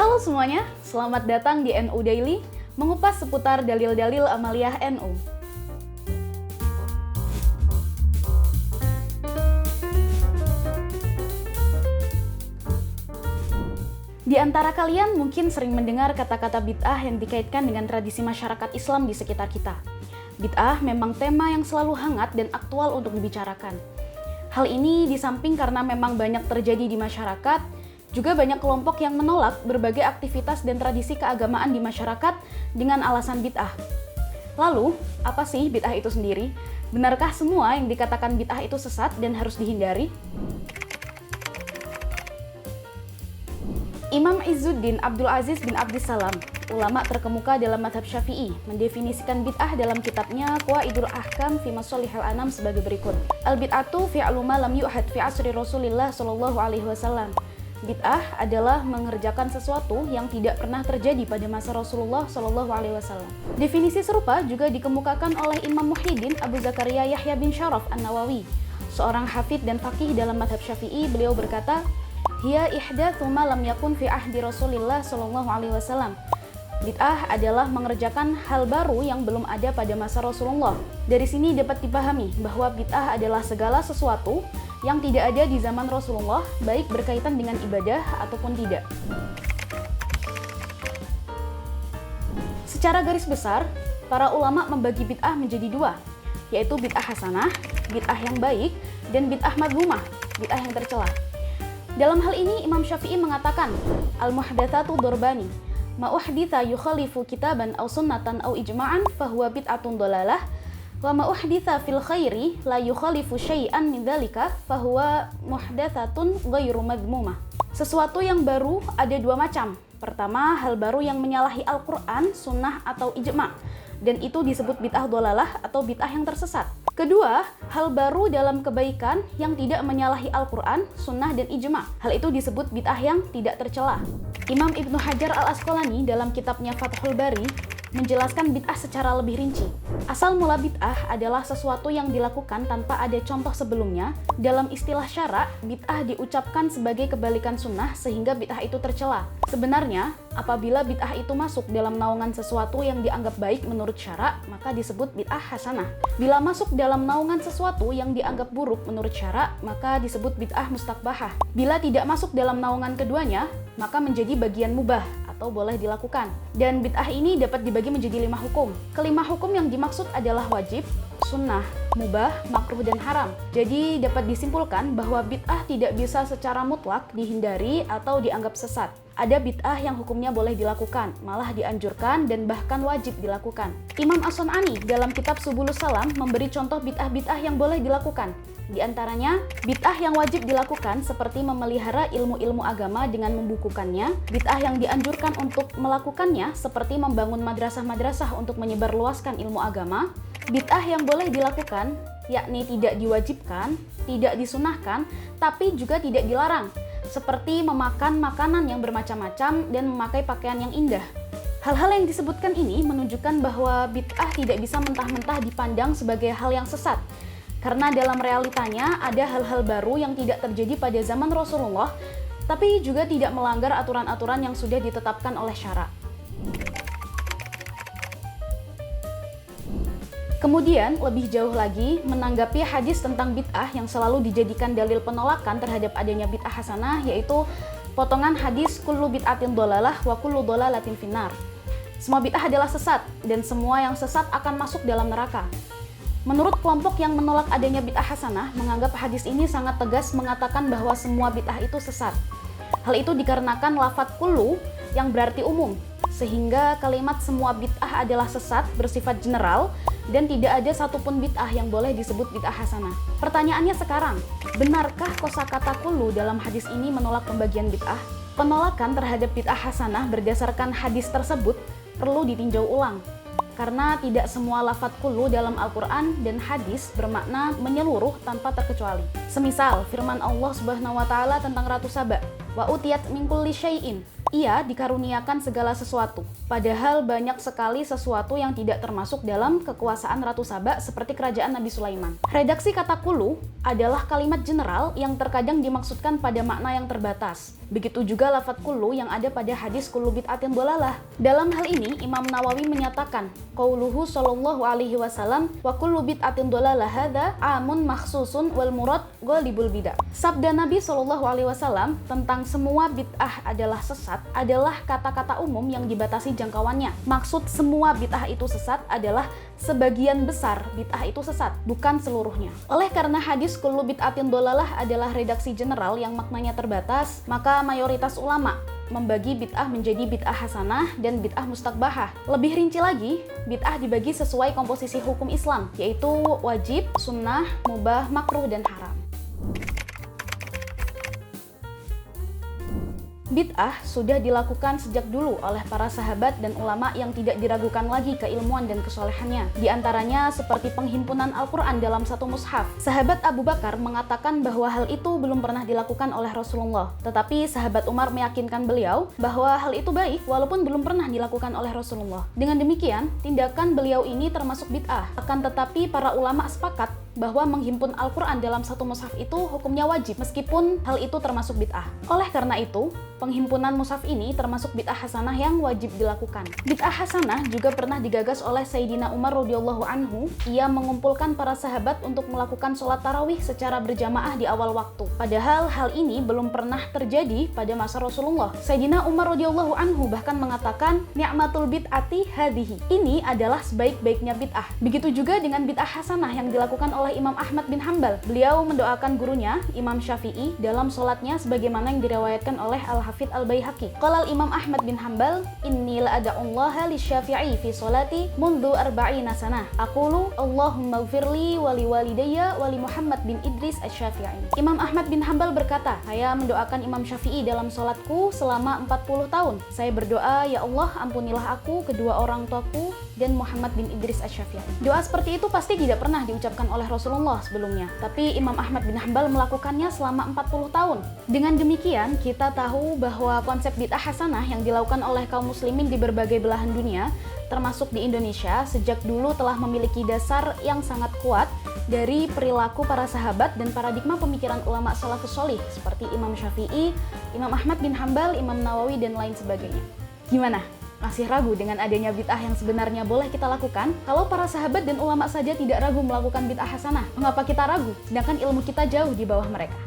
Halo semuanya, selamat datang di NU Daily, mengupas seputar dalil-dalil amaliyah NU. Di antara kalian mungkin sering mendengar kata-kata bid'ah yang dikaitkan dengan tradisi masyarakat Islam di sekitar kita. Bid'ah memang tema yang selalu hangat dan aktual untuk dibicarakan. Hal ini di samping karena memang banyak terjadi di masyarakat, juga banyak kelompok yang menolak berbagai aktivitas dan tradisi keagamaan di masyarakat dengan alasan bid'ah. Lalu, apa sih bid'ah itu sendiri? Benarkah semua yang dikatakan bid'ah itu sesat dan harus dihindari? Imam Izzuddin Abdul Aziz bin Abdissalam, ulama terkemuka dalam mazhab Syafi'i, mendefinisikan bid'ah dalam kitabnya Qawaidul Ahkam fi Mashalihil Anam sebagai berikut. Al-bid'atu fi'lu ma lam yu'had fi asri Rasulillah sallallahu alaihi wasallam. Bid'ah adalah mengerjakan sesuatu yang tidak pernah terjadi pada masa Rasulullah sallallahu alaihi wasallam. Definisi serupa juga dikemukakan oleh Imam Muhyiddin Abu Zakaria Yahya bin Syaraf An-Nawawi, seorang hafidz dan faqih dalam mazhab Syafi'i. Beliau berkata, "Hiya ihdatsu ma lam yakun fi ahdi Rasulillah sallallahu alaihi wasallam." Bid'ah adalah mengerjakan hal baru yang belum ada pada masa Rasulullah. Dari sini dapat dipahami bahwa bid'ah adalah segala sesuatu yang tidak ada di zaman Rasulullah, baik berkaitan dengan ibadah ataupun tidak. Secara garis besar, para ulama membagi bid'ah menjadi dua, yaitu bid'ah hasanah, bid'ah yang baik, dan bid'ah madhumah, bid'ah yang tercela. Dalam hal ini, Imam Syafi'i mengatakan, al-muhdatsatu dorbani, ma uhditsa yukhalifu kitaban aw sunnatan aw ijma'an fahuwa bid'atun dhalalah, wa ma uhditsa fil khairi la yukhalifu syai'an min dzalika fahuwa muhdatsatun ghairu madhmumah. Sesuatu yang baru ada dua macam. Pertama, hal baru yang menyalahi Al-Qur'an, sunnah atau ijma', dan itu disebut bid'ah dhalalah atau bid'ah yang tersesat. Kedua, hal baru dalam kebaikan yang tidak menyalahi Al-Quran, sunnah, dan ijma'. Hal itu disebut bid'ah yang tidak tercela. Imam Ibnu Hajar Al-Asqalani dalam kitabnya Fathul Bari menjelaskan bid'ah secara lebih rinci. Asal mula bid'ah adalah sesuatu yang dilakukan tanpa ada contoh sebelumnya. Dalam istilah syara, bid'ah diucapkan sebagai kebalikan sunnah sehingga bid'ah itu tercela. Sebenarnya, apabila bid'ah itu masuk dalam naungan sesuatu yang dianggap baik menurut syara, maka disebut bid'ah hasanah. Bila masuk dalam naungan sesuatu yang dianggap buruk menurut syara, maka disebut bid'ah mustaqbahah. Bila tidak masuk dalam naungan keduanya, maka menjadi bagian mubah atau boleh dilakukan. Dan bid'ah ini dapat dibagi menjadi 5 hukum. Kelima hukum yang dimaksud adalah wajib, sunnah, mubah, makruh, dan haram. Jadi dapat disimpulkan bahwa bid'ah tidak bisa secara mutlak dihindari atau dianggap sesat. Ada bid'ah yang hukumnya boleh dilakukan, malah dianjurkan dan bahkan wajib dilakukan. Imam As-Sun'ani dalam kitab Subulus Salam memberi contoh bid'ah-bid'ah yang boleh dilakukan. Di antaranya, bid'ah yang wajib dilakukan seperti memelihara ilmu-ilmu agama dengan membukukannya, bid'ah yang dianjurkan untuk melakukannya seperti membangun madrasah-madrasah untuk menyebarluaskan ilmu agama, bid'ah yang boleh dilakukan, yakni tidak diwajibkan, tidak disunahkan, tapi juga tidak dilarang, seperti memakan makanan yang bermacam-macam dan memakai pakaian yang indah. Hal-hal yang disebutkan ini menunjukkan bahwa bid'ah tidak bisa mentah-mentah dipandang sebagai hal yang sesat, karena dalam realitanya ada hal-hal baru yang tidak terjadi pada zaman Rasulullah, tapi juga tidak melanggar aturan-aturan yang sudah ditetapkan oleh syara. Kemudian, lebih jauh lagi, menanggapi hadis tentang bid'ah yang selalu dijadikan dalil penolakan terhadap adanya bid'ah hasanah, yaitu potongan hadis kullu bid'atin dhalalah wa kullu dhalalatin finnar. Semua bid'ah adalah sesat, dan semua yang sesat akan masuk dalam neraka. Menurut kelompok yang menolak adanya bid'ah hasanah, menganggap hadis ini sangat tegas mengatakan bahwa semua bid'ah itu sesat. Hal itu dikarenakan lafadz kullu yang berarti umum, sehingga kalimat semua bid'ah adalah sesat bersifat general dan tidak ada satupun bid'ah yang boleh disebut bid'ah hasanah. Pertanyaannya sekarang, benarkah kosakata kullu dalam hadis ini menolak pembagian bid'ah? Penolakan terhadap bid'ah hasanah berdasarkan hadis tersebut perlu ditinjau ulang. Karena tidak semua lafadz kullu dalam Al-Quran dan hadis bermakna menyeluruh tanpa terkecuali. Semisal firman Allah Subhanahu wa Ta'ala tentang Ratu Saba, Wa utiyat min kulli syai'in. Ia dikaruniakan segala sesuatu, padahal banyak sekali sesuatu yang tidak termasuk dalam kekuasaan Ratu Saba seperti kerajaan Nabi Sulaiman. Redaksi kata kullu adalah kalimat general yang terkadang dimaksudkan pada makna yang terbatas. Begitu juga lafadz kullu yang ada pada hadis kullu bid'atin dhalalah. Dalam hal ini Imam Nawawi menyatakan qauluhu sallallahu alaihi wasallam wa kullu bid'atin dhalalah hadza amun makhsusun wal murad ghalibul bid'ah. Sabda Nabi sallallahu alaihi wasallam tentang semua bid'ah adalah sesat adalah kata-kata umum yang dibatasi jangkauannya. Maksud semua bid'ah itu sesat adalah sebagian besar bid'ah itu sesat, bukan seluruhnya. Oleh karena hadis kullu bid'atin dhalalah adalah redaksi general yang maknanya terbatas, maka mayoritas ulama membagi bid'ah menjadi bid'ah hasanah dan bid'ah mustaqbahah. Lebih rinci lagi, bid'ah dibagi sesuai komposisi hukum Islam, yaitu wajib, sunnah, mubah, makruh, dan haram. Bid'ah sudah dilakukan sejak dulu oleh para sahabat dan ulama yang tidak diragukan lagi keilmuan dan kesolehannya. Di antaranya seperti penghimpunan Al-Quran dalam satu mushaf. Sahabat Abu Bakar mengatakan bahwa hal itu belum pernah dilakukan oleh Rasulullah. Tetapi sahabat Umar meyakinkan beliau bahwa hal itu baik walaupun belum pernah dilakukan oleh Rasulullah. Dengan demikian, tindakan beliau ini termasuk bid'ah. Akan tetapi para ulama sepakat bahwa menghimpun Al-Quran dalam satu mushaf itu hukumnya wajib, meskipun hal itu termasuk bid'ah. Oleh karena itu, penghimpunan mushaf ini termasuk bid'ah hasanah yang wajib dilakukan. Bid'ah hasanah juga pernah digagas oleh Sayyidina Umar radhiyallahu anhu. Ia mengumpulkan para sahabat untuk melakukan sholat tarawih secara berjamaah di awal waktu. Padahal hal ini belum pernah terjadi pada masa Rasulullah. Sayyidina Umar radhiyallahu anhu bahkan mengatakan, ni'matul bid'ati hadhihi. Ini adalah sebaik-baiknya bid'ah. Begitu juga dengan bid'ah hasanah yang dilakukan oleh Imam Ahmad bin Hanbal. Beliau mendoakan gurunya, Imam Syafi'i, dalam sholatnya sebagaimana yang diriwayatkan oleh Al-Hafidz Al-Baihaqi. Qala Imam Ahmad bin Hanbal, inni la ada'ullaha li Syafi'i fi sholati mundu arba'ina sanah. Aqulu Allahumma gfirli wa li walidayya wa li Muhammad bin Idris asy-Syafi'i. Imam Ahmad bin Hanbal berkata, saya mendoakan Imam Syafi'i dalam sholatku selama 40 tahun. Saya berdoa, ya Allah, ampunilah aku, kedua orang tuaku, dan Muhammad bin Idris asy-Syafi'i. Doa seperti itu pasti tidak pernah diucapkan oleh Rasulullah sebelumnya, tapi Imam Ahmad bin Hanbal melakukannya selama 40 tahun. Dengan demikian, kita tahu bahwa konsep bid'ah hasanah yang dilakukan oleh kaum muslimin di berbagai belahan dunia, termasuk di Indonesia, sejak dulu telah memiliki dasar yang sangat kuat dari perilaku para sahabat dan paradigma pemikiran ulama salafus sholih seperti Imam Syafi'i, Imam Ahmad bin Hanbal, Imam Nawawi, dan lain sebagainya. Gimana? Masih ragu dengan adanya bid'ah yang sebenarnya boleh kita lakukan? Kalau para sahabat dan ulama saja tidak ragu melakukan bid'ah hasanah, mengapa kita ragu? Sedangkan ilmu kita jauh di bawah mereka.